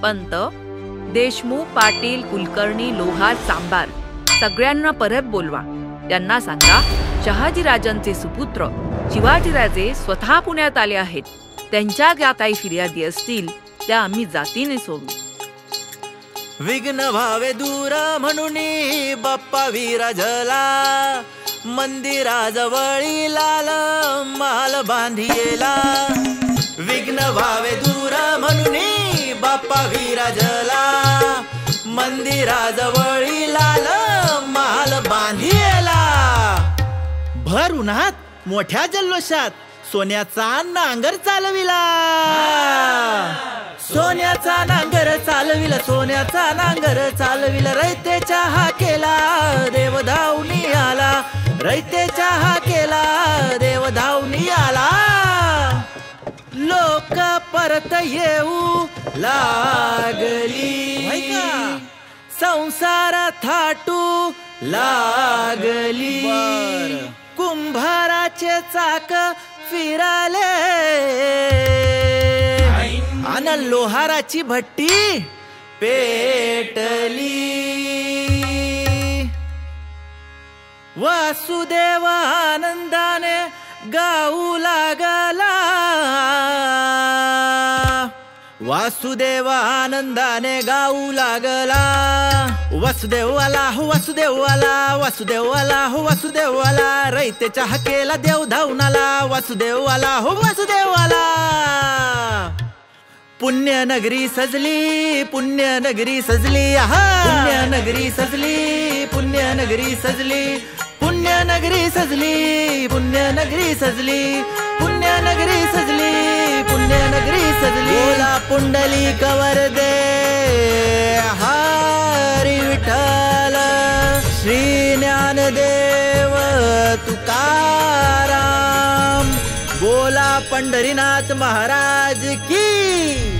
पंत, देशमुख, पाटील, कुलकर्णी, लोहार, सांबार सगळ्यांना परत बोलवा. त्यांना सांगा शहाजीराजांचे सुपुत्र शिवाजीराजे स्वतः पुण्यात आले आहेत. त्यांच्या ज्या काही फिर्यादी असतील त्या आम्ही जातीने सोडू. विघ्न व्हावे दूर म्हणून बाप्पा विराजला, मंदिराजवळी लाल माल बांधियेला. विघ्न व्हावे दूर म्हणून बाप्पा विराजला, मंदिराजवळी लाल माल बांधियेला. भर उन्हात मोठ्या जल्लोषात सोन्याचा नांगर चालविला, सोन्याचा नांगर चालविला, सोन्याचा नांगर चालविला. रयतेच्या हाकेला देव धावनी आला, रयतेच्या हाकेला देव धावनी आला. लोक परत येऊ लागली, संसार थाटू लागली. कुंभाराचे चाक फिराले अन लोहाराची भट्टी पेटली. वासुदेव आनंदाने गाऊ लागला, वासुदेव आनंदाने गाऊ लागला. वासुदेव आला हो वासुदेव आला, वासुदेव आला हो वासुदेव आला. रयतेच्या हाकेला देव धावून आला, वासुदेव आला हो वासुदेव आला. पुण्यनगरी सजली, पुण्यनगरी सजली, आहा पुण्यनगरी सजली, पुण्यनगरी सजली. पुण्यनगरी सजली, पुण्यनगरी सजली, पुण्यनगरी सजली, पुण्यनगरी सजली. बोला पुंडली कवर दे हरी विठ्ठल, श्री ज्ञानदेव तुकाराम. बोला पंढरीनाथ महाराज की.